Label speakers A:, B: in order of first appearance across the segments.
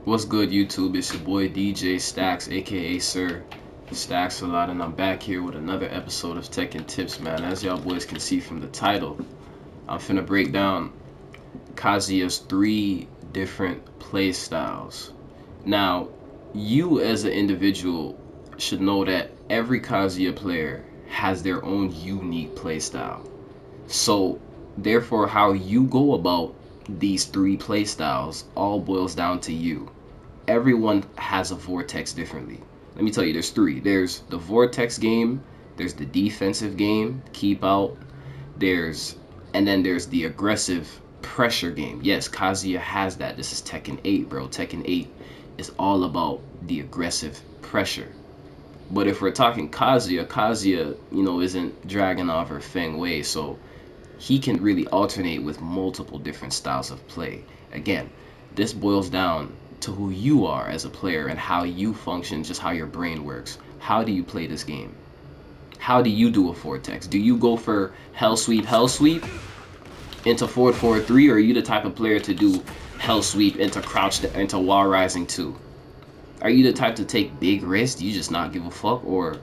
A: What's good, YouTube? It's your boy DJ Stacks, aka Sir Stacks a lot, and I'm back here with another episode of Tech and Tips, man. As y'all boys can see from the title, I'm finna break down Kazuya's 3 different play styles. Now, you as an individual should know that every Kazuya player has their own unique play style. So, therefore, how you go about these 3 play styles all boils down to you. Everyone has a Vortex differently. Let me tell you, there's 3. There's the Vortex game, there's the defensive game, keep out, and then there's the aggressive pressure game. Yes, Kazuya has that. This is Tekken 8, bro. Tekken 8 is all about the aggressive pressure. But if we're talking Kazuya, isn't Dragunov or Feng Wei, so he can really alternate with multiple different styles of play. Again, this boils down to who you are as a player and how you function, just how your brain works. How do you play this game? How do you do a Vortex? Do you go for hell sweep into forward forward 3, or are you the type of player to do hell sweep into crouch into wall rising 2? Are you the type to take big risks? You just not give a fuck? Or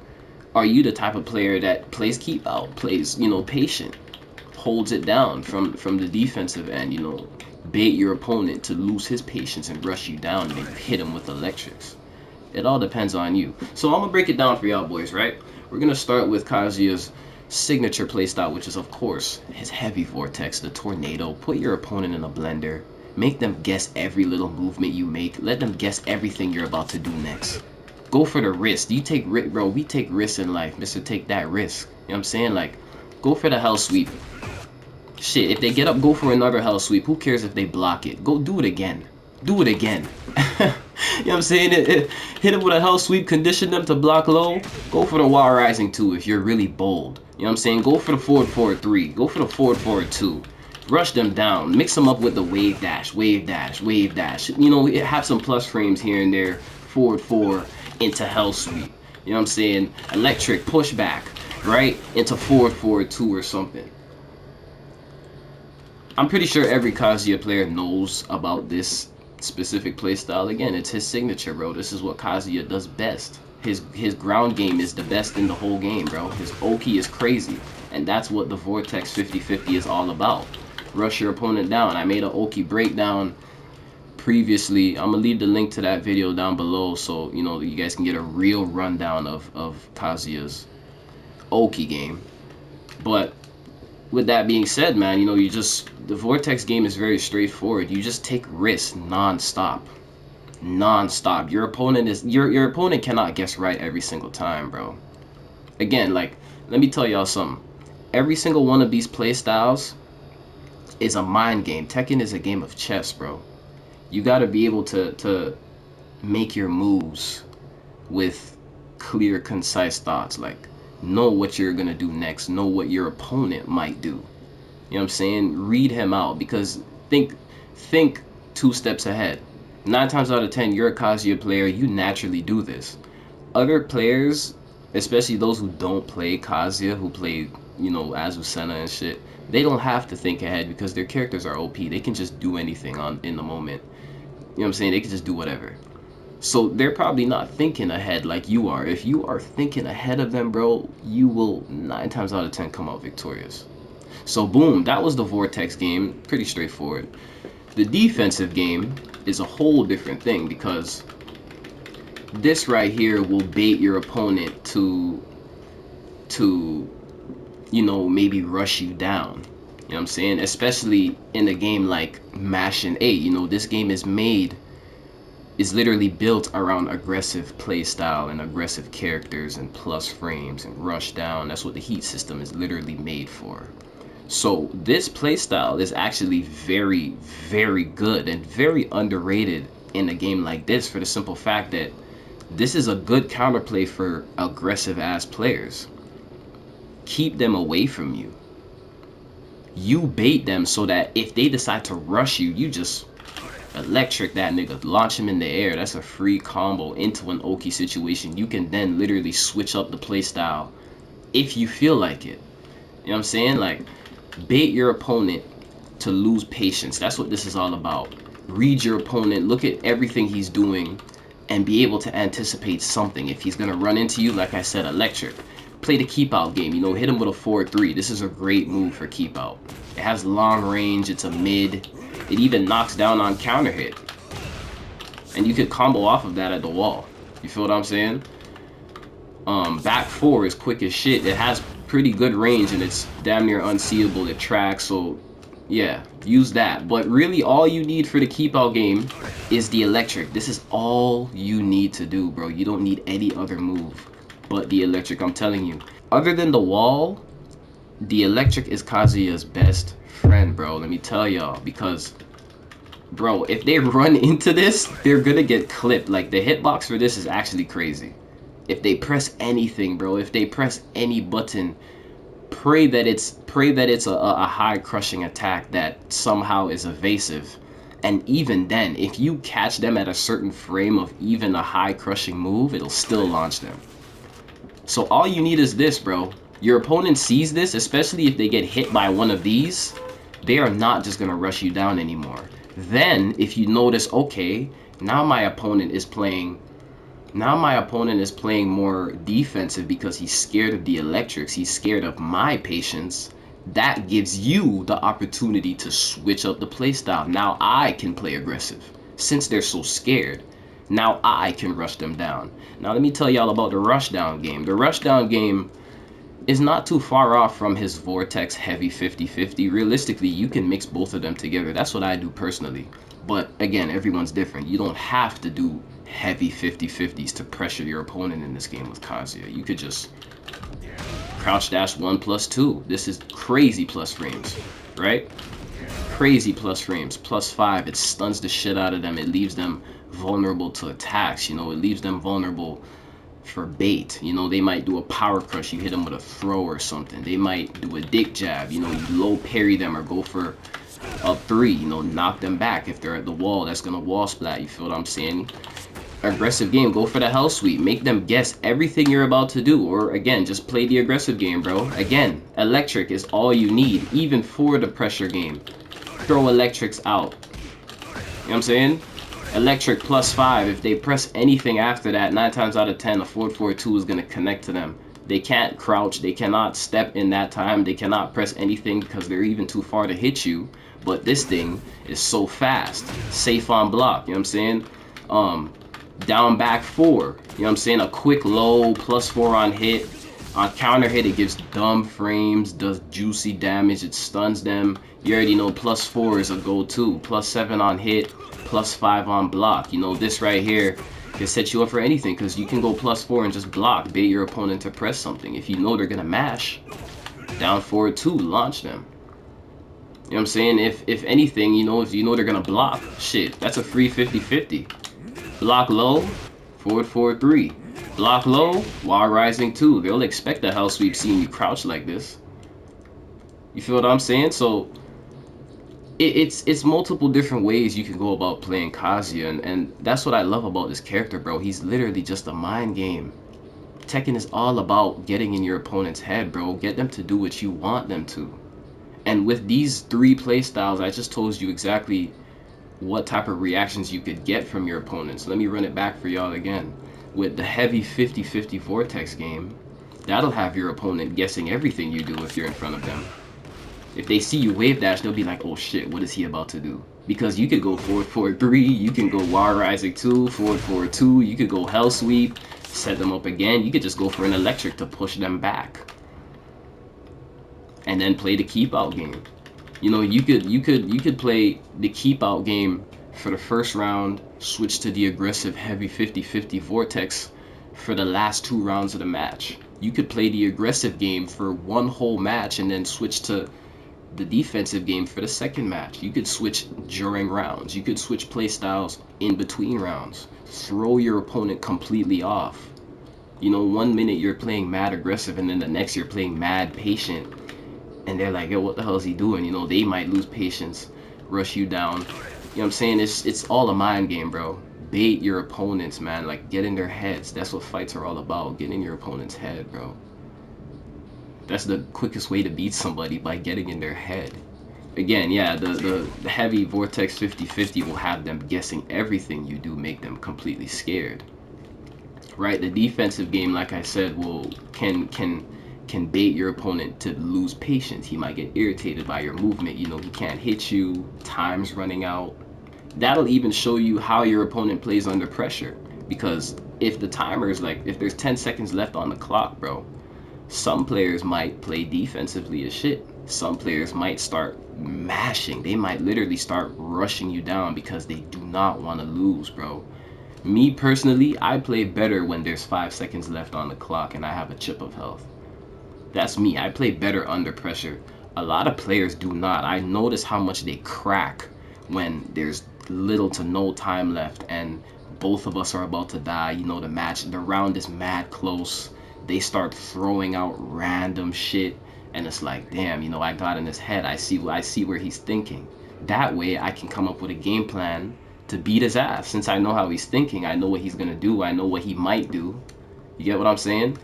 A: are you the type of player that plays keep out, plays, patient, holds it down from the defensive end, bait your opponent to lose his patience and rush you down, and then you hit him with electrics? It all depends on you. So I'm gonna break it down for y'all boys, right? We're gonna start with Kazuya's signature playstyle, which is of course his heavy Vortex, the tornado. Put your opponent in a blender. Make them guess every little movement you make. Let them guess everything you're about to do next. Go for the risk. You take risk, bro. We take risks in life, Mister. Take that risk. You know what I'm saying? Like, go for the hell sweep. Shit, if they get up, go for another hell sweep. Who cares if they block it? Go do it again. Do it again. You know what I'm saying? Hit them with a hell sweep, condition them to block low. Go for the wall rising 2 if you're really bold. You know what I'm saying? Go for the forward forward 3. Go for the forward forward 2. Rush them down. Mix them up with the wave dash, wave dash, wave dash. Have some plus frames here and there. Forward 4 into hell sweep. You know what I'm saying? Electric pushback, right? Into forward forward 2 or something. I'm pretty sure every Kazuya player knows about this specific playstyle. Again, it's his signature, bro. This is what Kazuya does best. His ground game is the best in the whole game, bro. His Oki is crazy. And that's what the Vortex 50-50 is all about. Rush your opponent down. I made an Oki breakdown previously. I'm going to leave the link to that video down below so, you guys can get a real rundown of Kazuya's Oki game. But with that being said, man, the Vortex game is very straightforward. You just take risks non-stop. Non-stop. Your opponent cannot guess right every single time, bro. Again, like, let me tell y'all something. Every single one of these play styles is a mind game. Tekken is a game of chess, bro. You gotta be able to make your moves with clear, concise thoughts. Like, know what you're gonna do next. Know what your opponent might do. You know what I'm saying? Read him out, because think 2 steps ahead. 9 times out of 10, you're a Kazuya player. You naturally do this. Other players, especially those who don't play Kazuya, who play, Azucena and shit, they don't have to think ahead because their characters are OP. They can just do anything in the moment. You know what I'm saying? They can just do whatever. So they're probably not thinking ahead like you are. If you are thinking ahead of them, bro, you will 9 times out of 10 come out victorious. So boom, that was the Vortex game. Pretty straightforward. The defensive game is a whole different thing, because this right here will bait your opponent to maybe rush you down. You know what I'm saying? Especially in a game like Mashin 8. This game is literally built around aggressive play style and aggressive characters and plus frames and rush down. That's what the heat system is literally made for. So this play style is actually very, very good and very underrated in a game like this, for the simple fact that this is a good counterplay for aggressive ass players. Keep them away from you. You bait them so that if they decide to rush you, you just electric that nigga, launch him in the air. That's a free combo into an Oki situation. You can then literally switch up the playstyle if you feel like it. You know what I'm saying? Like, bait your opponent to lose patience. That's what this is all about. read your opponent, look at everything he's doing, and be able to anticipate something. If he's gonna run into you, like I said, electric. Play the keep out game, you know, hit him with a 4-3. This is a great move for keep out. It has long range, it's a mid. It even knocks down on counter hit. And you could combo off of that at the wall. You feel what I'm saying? Back 4 is quick as shit. It has pretty good range and it's damn near unseeable to track, so yeah, use that. But really all you need for the keep out game is the electric. This is all you need to do, bro. You don't need any other move but the electric, I'm telling you. Other than the wall, the electric is Kazuya's best friend, bro. Let me tell y'all, because bro, if they run into this, they're gonna get clipped. Like, the hitbox for this is actually crazy. If they press anything, bro, if they press any button, pray that it's a high crushing attack that somehow is evasive. And even then, if you catch them at a certain frame of even a high crushing move, it'll still launch them. So all you need is this, bro. Your opponent sees this, especially if they get hit by one of these, they are not just gonna rush you down anymore. Then if you notice, okay, now my opponent is playing more defensive because he's scared of the electrics, he's scared of my patience, that gives you the opportunity to switch up the playstyle. Now I can play aggressive. Since they're so scared, now I can rush them down. Now let me tell y'all about the rushdown game. The rushdown game is not too far off from his Vortex heavy 50-50. Realistically, you can mix both of them together. That's what I do personally. But again, everyone's different. You don't have to do heavy 50-50s to pressure your opponent in this game with Kazuya. You could just crouch dash 1+2. This is crazy plus frames, right? Crazy plus frames. +5. It stuns the shit out of them. It leaves them vulnerable to attacks. You know, it leaves them vulnerable for bait. You know, they might do a power crush, you hit them with a throw or something. They might do a dick jab, you know, you low parry them or go for up 3, you know, knock them back. If they're at the wall, that's gonna wall splat. You feel what I'm saying? Aggressive game, go for the hell sweep, make them guess everything you're about to do. Or again, just play the aggressive game, bro. Again, electric is all you need, even for the pressure game. Throw electrics out. You know what I'm saying? Electric +5. If they press anything after that, 9 times out of 10, a 4-4-2 is going to connect to them. They can't crouch. They cannot step in that time. They cannot press anything because they're even too far to hit you. But this thing is so fast. Safe on block. You know what I'm saying? Down back 4. You know what I'm saying? A quick low, +4 on hit. On counter hit, it gives dumb frames, does juicy damage, it stuns them. You already know +4 is a go-to. +7 on hit, +5 on block. You know, this right here can set you up for anything because you can go +4 and just block, bait your opponent to press something. If you know they're gonna mash, down forward 2, launch them. You know what I'm saying? If anything, you know, if you know they're gonna block, shit, that's a free 50-50. Block low, forward 4-3. Block low, while rising 2. They'll expect the hell sweep seeing you crouch like this. You feel what I'm saying? So it's multiple different ways you can go about playing Kazuya, and that's what I love about this character, bro. He's literally just a mind game. Tekken is all about getting in your opponent's head, bro. Get them to do what you want them to. And with these 3 playstyles, I just told you exactly what type of reactions you could get from your opponents. Let me run it back for y'all again. With the heavy 50-50 Vortex game, that'll have your opponent guessing everything you do if you're in front of them. If they see you wave dash, they'll be like, oh shit, what is he about to do? Because you could go 4-4-3, you can go wall rising 2, 4-4-2, you could go hell sweep, set them up again, you could just go for an electric to push them back. And then play the keep out game. You know, you could play the keep out game for the first round, switch to the aggressive heavy 50-50 Vortex for the last 2 rounds of the match. You could play the aggressive game for 1 whole match and then switch to the defensive game for the second match. You could switch during rounds. You could switch playstyles in between rounds. Throw your opponent completely off. You know, 1 minute you're playing mad aggressive and then the next you're playing mad patient. And they're like, yo, what the hell is he doing? You know, they might lose patience, rush you down. You know what I'm saying? It's all a mind game, bro. Bait your opponents, man. Like, get in their heads. That's what fights are all about. Get in your opponent's head, bro. That's the quickest way to beat somebody, by getting in their head. again, yeah, the heavy Vortex 50/50 will have them guessing everything you do, make them completely scared. Right? The defensive game, like I said, can bait your opponent to lose patience. He might get irritated by your movement. You know, he can't hit you, time's running out. That'll even show you how your opponent plays under pressure. Because if the timer is like, if there's 10 seconds left on the clock, bro, some players might play defensively as shit. Some players might start mashing. They might literally start rushing you down because they do not want to lose, bro. Me personally, I play better when there's 5 seconds left on the clock and I have a chip of health. That's me. I play better under pressure. A lot of players do not. I notice how much they crack when there's little to no time left and both of us are about to die. You know, the round is mad close. They start throwing out random shit and it's like, damn, you know, I got in his head. I see where he's thinking. That way I can come up with a game plan to beat his ass. Since I know how he's thinking, I know what he's gonna do, I know what he might do. You get what I'm saying?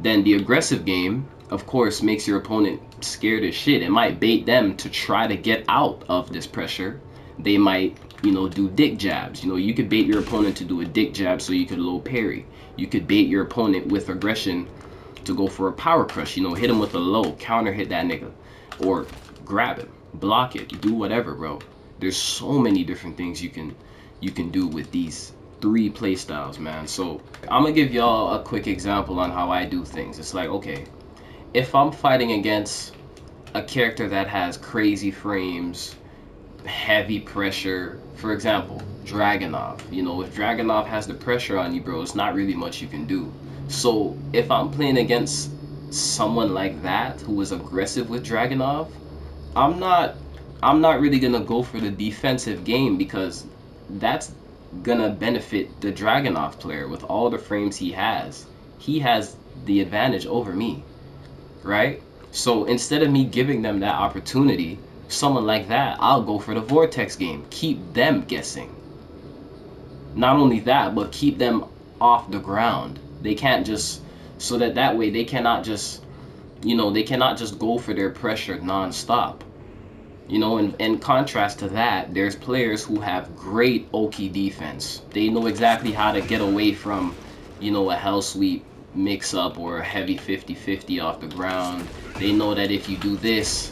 A: Then the aggressive game, of course, makes your opponent scared as shit. It might bait them to try to get out of this pressure. They might, you know, do dick jabs. You know, you could bait your opponent to do a dick jab so you could low parry. You could bait your opponent with aggression to go for a power crush. You know, hit him with a low, counter hit that nigga, or grab him, block it, do whatever, bro. There's so many different things you can do with these 3 play styles, man. So I'm gonna give y'all a quick example on how I do things. It's like, okay, if I'm fighting against a character that has crazy frames, heavy pressure, for example, Dragunov. You know, if Dragunov has the pressure on you, bro, it's not really much you can do. So if I'm playing against someone like that who is aggressive with Dragunov, I'm not really gonna go for the defensive game because that's gonna benefit the Dragunov player with all the frames he has. He has the advantage over me, right? So instead of me giving them that opportunity, someone like that, I'll go for the Vortex game. Keep them guessing. Not only that, but keep them off the ground. They can't just, so that way they cannot just, you know, they cannot just go for their pressure non-stop. You know, and in contrast to that, there's players who have great Oki defense. They know exactly how to get away from, you know, a hell sweep mix-up or a heavy 50/50 off the ground. They know that if you do this,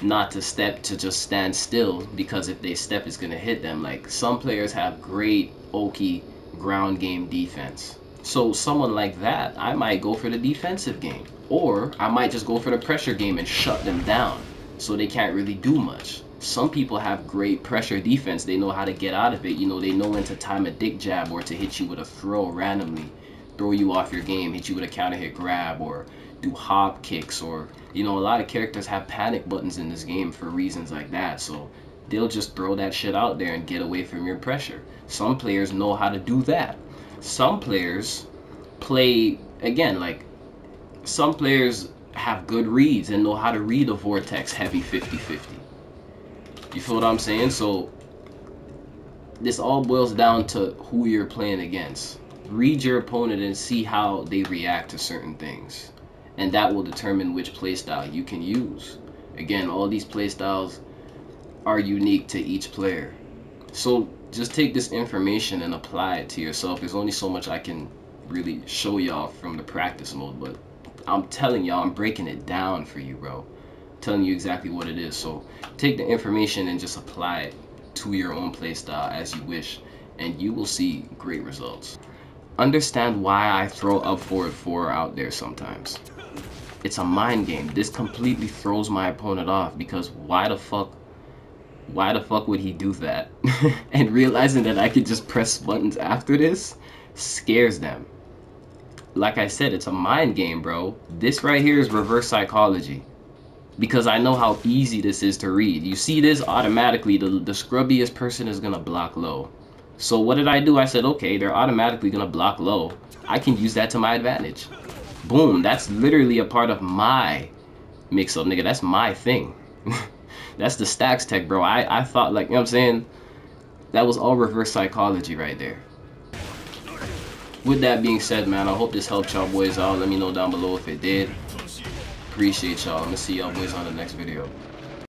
A: not to step, to just stand still, because if they step, it's going to hit them. Like, some players have great Oki ground game defense. So someone like that, I might go for the defensive game. Or I might just go for the pressure game and shut them down, so they can't really do much. Some people have great pressure defense. They know how to get out of it. You know, they know when to time a dick jab or to hit you with a throw randomly, throw you off your game, hit you with a counter hit grab, or do hop kicks. Or, you know, a lot of characters have panic buttons in this game for reasons like that. So they'll just throw that shit out there and get away from your pressure. Some players know how to do that. Some players play, again, like, some players have good reads and know how to read a Vortex heavy 50/50. You feel what I'm saying? So this all boils down to who you're playing against. Read your opponent and see how they react to certain things, and that will determine which playstyle you can use. Again, all these playstyles are unique to each player. So just take this information and apply it to yourself. There's only so much I can really show y'all from the practice mode, but I'm telling y'all, I'm breaking it down for you, bro. I'm telling you exactly what it is. So take the information and just apply it to your own playstyle as you wish, and you will see great results. Understand why I throw up forward 4 out there sometimes. It's a mind game. This completely throws my opponent off, because why the fuck would he do that? And realizing that I could just press buttons after this scares them. Like I said, it's a mind game, bro. This right here is reverse psychology, because I know how easy this is to read. You see this, automatically the scrubbiest person is gonna block low. So what did I do? I said, okay, they're automatically gonna block low. I can use that to my advantage. Boom, that's literally a part of my mix-up, nigga. That's my thing. That's the stacks tech, bro. I thought, like, you know what I'm saying? That was all reverse psychology right there. With that being said, man, I hope this helped y'all boys out. Let me know down below if it did. Appreciate y'all. I'm gonna see y'all boys on the next video.